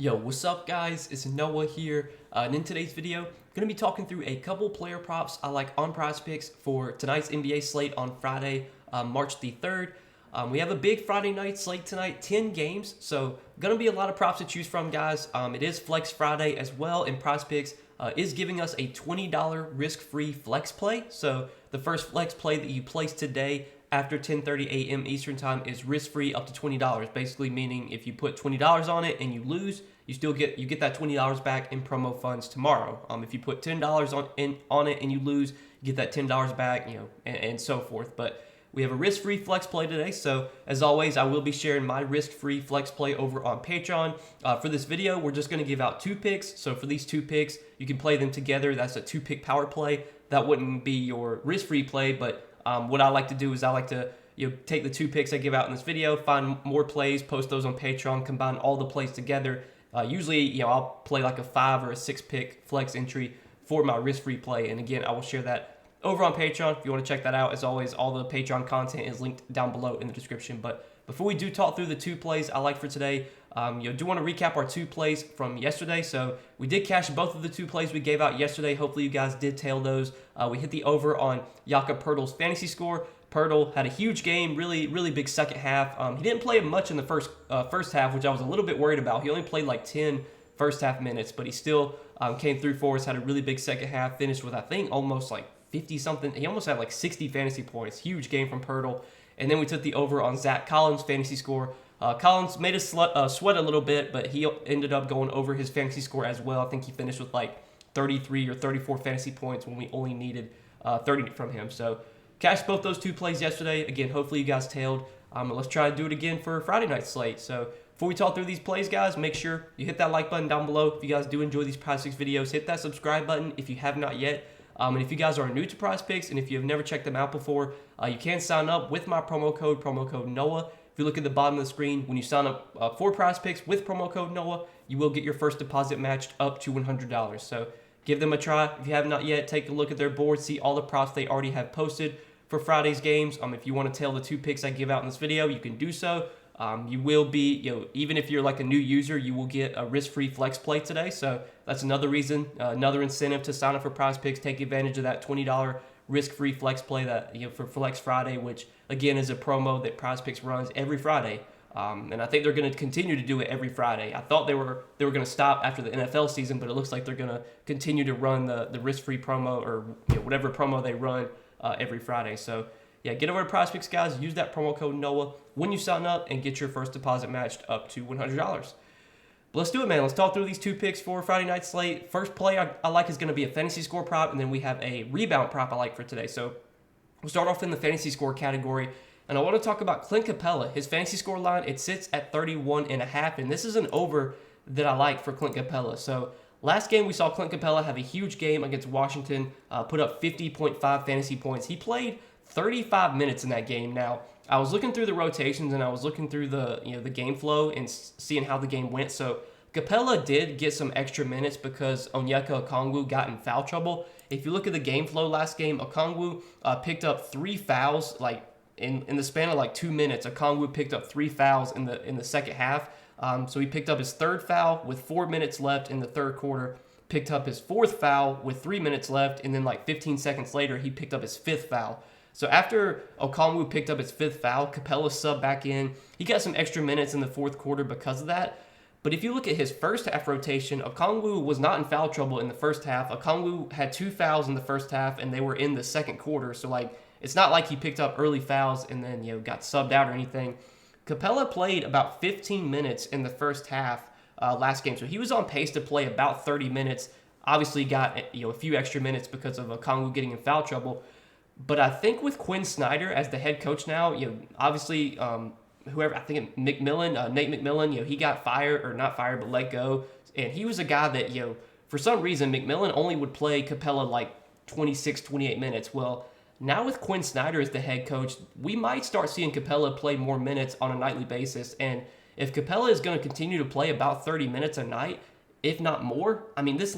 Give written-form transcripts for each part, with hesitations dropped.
Yo, what's up guys? It's Noah here, and in today's video, I'm going to be talking through a couple player props I like on Prizepicks for tonight's NBA slate on Friday, March the 3rd. We have a big Friday night slate tonight, 10 games, so going to be a lot of props to choose from, guys. It is Flex Friday as well, and Prizepicks is giving us a $20 risk-free flex play. So the first flex play that you place today after 10:30 a.m. Eastern time is risk-free up to $20. Basically meaning if you put $20 on it and you lose, you still get that $20 back in promo funds tomorrow. If you put $10 on it and you lose, you get that $10 back, and so forth. But we have a risk-free flex play today, so as always, I will be sharing my risk-free flex play over on Patreon. For this video, we're just going to give out 2 picks. So for these 2 picks, you can play them together. That's a 2-pick power play. That wouldn't be your risk-free play, but what I like to do is I like to take the 2 picks I give out in this video, find more plays, post those on Patreon, combine all the plays together. Usually, I'll play like a 5 or a 6-pick flex entry for my risk-free play, and again, I will share that over on Patreon if you want to check that out. As always, all the Patreon content is linked down below in the description. But before we do talk through the 2 plays I like for today, do want to recap our 2 plays from yesterday. So we did cash both of the 2 plays we gave out yesterday. Hopefully you guys did tail those. We hit the over on Jakob fantasy score. Pirtle had a huge game, really big second half. He didn't play much in the first half, which I was a little bit worried about. He only played like 10 first half minutes, but he still came through for us, had a really big second half, finished with I think almost like 50-something. He almost had like 60 fantasy points. Huge game from Pirtle. And then we took the over on Zach Collins' fantasy score. Collins made us sweat a little bit, but he ended up going over his fantasy score as well. I think he finished with like 33 or 34 fantasy points when we only needed 30 from him. So cashed both those 2 plays yesterday. Again, hopefully you guys tailed. Let's try to do it again for Friday night slate. So before we talk through these plays, guys, make sure you hit that like button down below. If you guys do enjoy these Prizepicks videos, hit that subscribe button if you have not yet. And if you guys are new to Prizepicks and if you have never checked them out before, you can sign up with my promo code Noah. If you look at the bottom of the screen, when you sign up for Prizepicks with promo code Noah, you will get your first deposit matched up to $100. So give them a try. If you have not yet, take a look at their board, see all the props they already have posted for Friday's games. If you want to tail the 2 picks I give out in this video, you can do so. You will be, even if you're like a new user, you will get a risk-free flex play today. So that's another reason, another incentive to sign up for Prizepicks. Take advantage of that $20 risk-free flex play that for Flex Friday, which again is a promo that Prizepicks runs every Friday. And I think they're going to continue to do it every Friday. I thought they were going to stop after the NFL season, but it looks like they're going to continue to run the risk-free promo or whatever promo they run every Friday. So yeah, get over to Prizepicks, guys. Use that promo code Noah when you sign up and get your first deposit matched up to $100. But let's do it, man. Let's talk through these 2 picks for Friday night slate. First play I like is going to be a fantasy score prop, and then we have a rebound prop I like for today. So we'll start off in the fantasy score category, and I want to talk about Clint Capella. His fantasy score line, it sits at 31.5, and this is an over that I like for Clint Capella. So last game we saw Clint Capella have a huge game against Washington, put up 50.5 fantasy points. He played 35 minutes in that game. Now, I was looking through the rotations and I was looking through the the game flow and seeing how the game went. So Capella did get some extra minutes because Onyeka Okongwu got in foul trouble. If you look at the game flow last game, Okongwu picked up 3 fouls like in the span of like 2 minutes. Okongwu picked up 3 fouls in the second half. So he picked up his 3rd foul with 4 minutes left in the 3rd quarter. Picked up his 4th foul with 3 minutes left, and then like 15 seconds later, he picked up his 5th foul. So after Okongwu picked up his 5th foul, Capella subbed back in. He got some extra minutes in the 4th quarter because of that. But if you look at his first half rotation, Okongwu was not in foul trouble in the first half. Okongwu had 2 fouls in the first half, and they were in the 2nd quarter. So it's not like he picked up early fouls and then got subbed out or anything. Capella played about 15 minutes in the first half last game, so he was on pace to play about 30 minutes. Obviously, got a few extra minutes because of Okongwu getting in foul trouble. But I think with Quinn Snyder as the head coach now, obviously, whoever, I think Nate McMillan, he got fired, or not fired, but let go. And he was a guy that, for some reason, McMillan only would play Capella like 26, 28 minutes. Well, now with Quinn Snyder as the head coach, we might start seeing Capella play more minutes on a nightly basis. And if Capella is going to continue to play about 30 minutes a night, if not more, this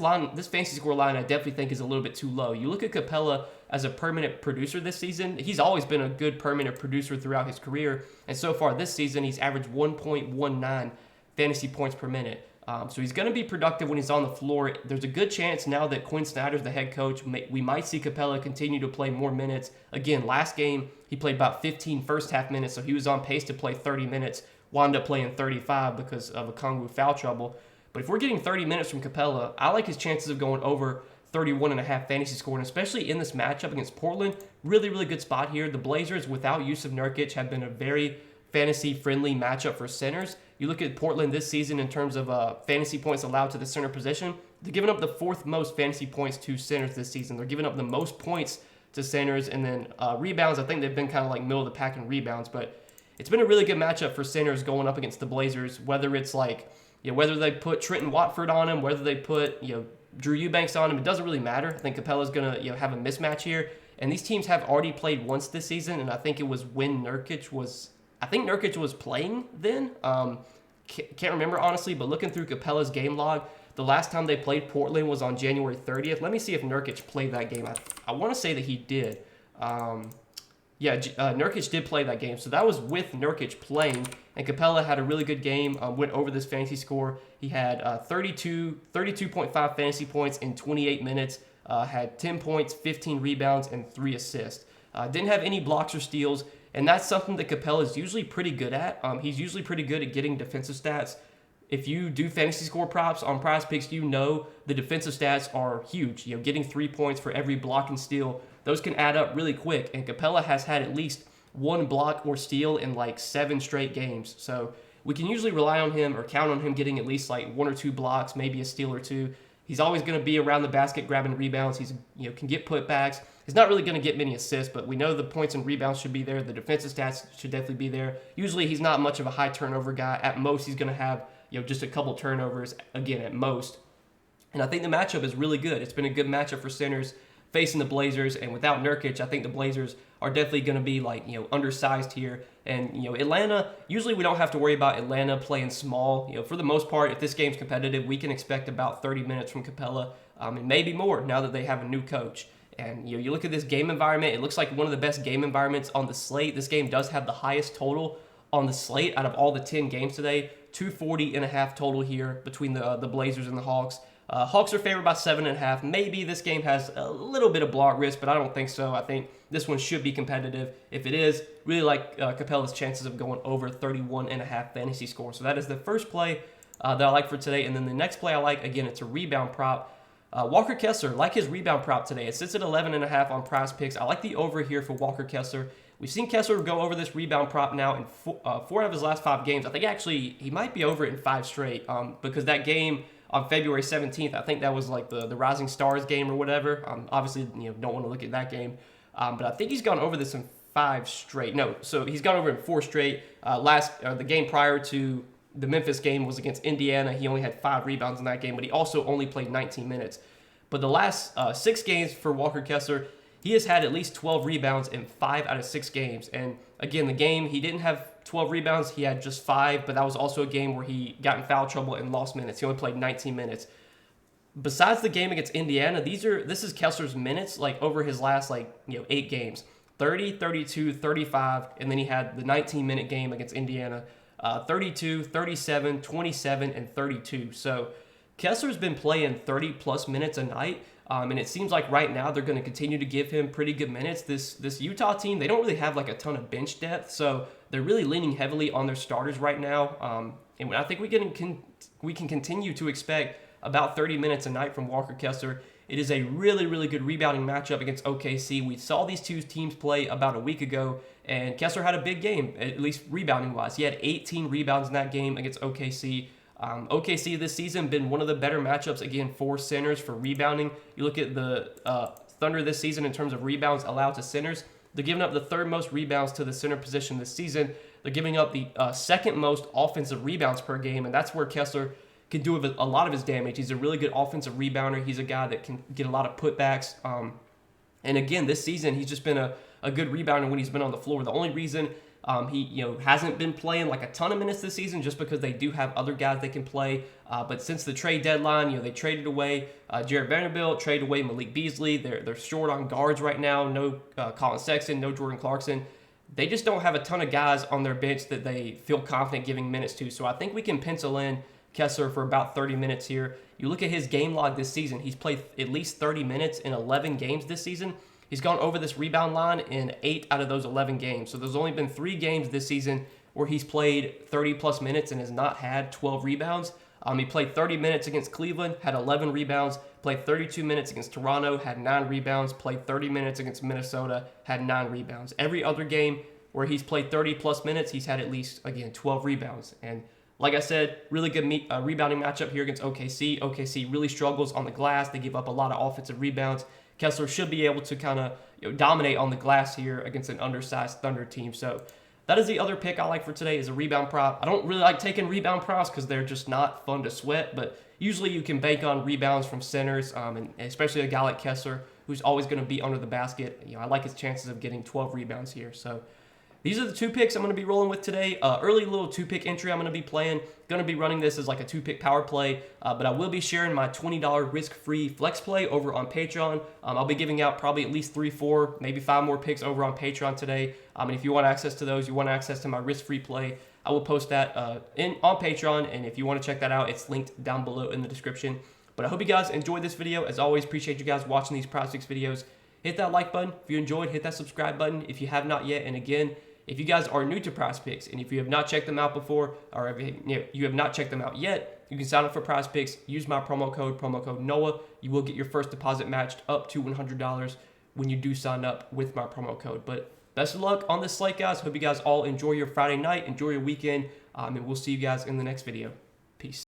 fantasy score line, I definitely think is a little bit too low. You look at Capella as a permanent producer this season. He's always been a good permanent producer throughout his career, and so far this season, he's averaged 1.19 fantasy points per minute. So he's going to be productive when he's on the floor. There's a good chance now that Quinn Snyder's the head coach, we might see Capella continue to play more minutes. Again, last game, he played about 15 first half minutes, so he was on pace to play 30 minutes, wound up playing 35 because of a Kongwu foul trouble. But if we're getting 30 minutes from Capella, I like his chances of going over 31.5 fantasy score, and especially in this matchup against Portland, really, really good spot here. The Blazers, without Yusuf Nurkic, have been a very fantasy-friendly matchup for centers. You look at Portland this season in terms of fantasy points allowed to the center position. They're giving up the fourth most fantasy points to centers this season. They're giving up the most points to centers, and then rebounds. I think they've been kind of like middle of the pack in rebounds, but it's been a really good matchup for centers going up against the Blazers. Whether it's like, whether they put Trenton Watford on him, whether they put Drew Eubanks on him, it doesn't really matter. I think Capella's gonna have a mismatch here, and these teams have already played once this season, and I think it was when Nurkic was playing then. Can't remember honestly, but looking through Capella's game log, the last time they played Portland was on January 30th. Let me see if Nurkic played that game. I want to say that he did. Nurkic did play that game. So that was with Nurkic playing, and Capella had a really good game, went over this fantasy score. He had 32.5 fantasy points in 28 minutes, had 10 points, 15 rebounds, and 3 assists. Didn't have any blocks or steals, and that's something that Capella is usually pretty good at. He's usually pretty good at getting defensive stats. If you do fantasy score props on Prizepicks, the defensive stats are huge. Getting 3 points for every block and steal, those can add up really quick. And Capella has had at least one block or steal in like 7 straight games. So we can usually rely on him or count on him getting at least like 1 or 2 blocks, maybe a steal or 2. He's always going to be around the basket grabbing rebounds. He's can get putbacks. He's not really going to get many assists, but we know the points and rebounds should be there. The defensive stats should definitely be there. Usually he's not much of a high turnover guy. At most, he's going to have just a couple turnovers, again, at most. And I think the matchup is really good. It's been a good matchup for centers facing the Blazers, and without Nurkic, I think the Blazers are definitely going to be like undersized here. And Atlanta, usually we don't have to worry about Atlanta playing small. For the most part, if this game's competitive, we can expect about 30 minutes from Capella, and maybe more now that they have a new coach. And you look at this game environment, it looks like one of the best game environments on the slate. This game does have the highest total on the slate out of all the 10 games today. 240.5 total here between the Blazers and the Hawks. Hawks are favored by 7.5. Maybe this game has a little bit of blowout risk, but I don't think so. I think this one should be competitive. If it is, really like Capella's chances of going over 31.5 fantasy score. So that is the first play that I like for today. And then the next play I like, again, it's a rebound prop. Walker Kessler, like his rebound prop today. It sits at 11.5 on Prizepicks. I like the over here for Walker Kessler. We've seen Kessler go over this rebound prop now in 4 out of his last 5 games. I think actually he might be over it in 5 straight because that game on February 17th, I think that was like the Rising Stars game or whatever. Obviously, don't want to look at that game. But I think he's gone over this in 5 straight. No, so he's gone over it in 4 straight. The game prior to the Memphis game was against Indiana. He only had 5 rebounds in that game, but he also only played 19 minutes. But the last 6 games for Walker Kessler, he has had at least 12 rebounds in 5 out of 6 games. And again, the game, he didn't have 12 rebounds. He had just 5, but that was also a game where he got in foul trouble and lost minutes. He only played 19 minutes. Besides the game against Indiana, this is Kessler's minutes like over his last 8 games. 30, 32, 35, and then he had the 19-minute game against Indiana. 32, 37, 27, and 32. So Kessler's been playing 30-plus minutes a night. And it seems like right now they're going to continue to give him pretty good minutes. This Utah team, they don't really have like a ton of bench depth, so they're really leaning heavily on their starters right now. And I think we can continue to expect about 30 minutes a night from Walker Kessler. It is a really, really good rebounding matchup against OKC. We saw these two teams play about a week ago, and Kessler had a big game, at least rebounding-wise. He had 18 rebounds in that game against OKC. OKC this season been one of the better matchups, again, for centers for rebounding. You look at the Thunder this season in terms of rebounds allowed to centers. They're giving up the 3rd most rebounds to the center position this season. They're giving up the 2nd most offensive rebounds per game, and that's where Kessler can do a lot of his damage. He's a really good offensive rebounder. He's a guy that can get a lot of putbacks. And again, this season, he's just been a good rebounder when he's been on the floor. The only reason he hasn't been playing like a ton of minutes this season just because they do have other guys they can play. But since the trade deadline, they traded away Jarrett Vanderbilt, traded away Malik Beasley. They're short on guards right now. No Colin Sexton, no Jordan Clarkson. They just don't have a ton of guys on their bench that they feel confident giving minutes to. So I think we can pencil in Kessler for about 30 minutes here. You look at his game log this season, he's played at least 30 minutes in 11 games this season. He's gone over this rebound line in 8 out of those 11 games. So there's only been 3 games this season where he's played 30-plus minutes and has not had 12 rebounds. He played 30 minutes against Cleveland, had 11 rebounds, played 32 minutes against Toronto, had 9 rebounds, played 30 minutes against Minnesota, had 9 rebounds. Every other game where he's played 30-plus minutes, he's had at least, again, 12 rebounds. And like I said, really good rebounding matchup here against OKC. OKC really struggles on the glass. They give up a lot of offensive rebounds. Kessler should be able to kind of dominate on the glass here against an undersized Thunder team. So that is the other pick I like for today, is a rebound prop. I don't really like taking rebound props because they're just not fun to sweat, but usually you can bank on rebounds from centers, and especially a guy like Kessler, who's always going to be under the basket. I like his chances of getting 12 rebounds here. So these are the 2 picks I'm going to be rolling with today. Early little 2-pick entry I'm going to be playing. Going to be running this as like a 2-pick power play, but I will be sharing my $20 risk-free flex play over on Patreon. I'll be giving out probably at least 3, 4, maybe 5 more picks over on Patreon today. And if you want access to those, you want access to my risk-free play, I will post that on Patreon. And if you want to check that out, it's linked down below in the description. But I hope you guys enjoyed this video. As always, appreciate you guys watching these Prizepicks videos. Hit that like button if you enjoyed. Hit that subscribe button if you have not yet. And again, if you guys are new to Prizepicks and if you have not checked them out before, or if you have not checked them out yet, you can sign up for Prizepicks. Use my promo code NOAH. You will get your first deposit matched up to $100 when you do sign up with my promo code. But best of luck on this slate, guys. Hope you guys all enjoy your Friday night, enjoy your weekend, and we'll see you guys in the next video. Peace.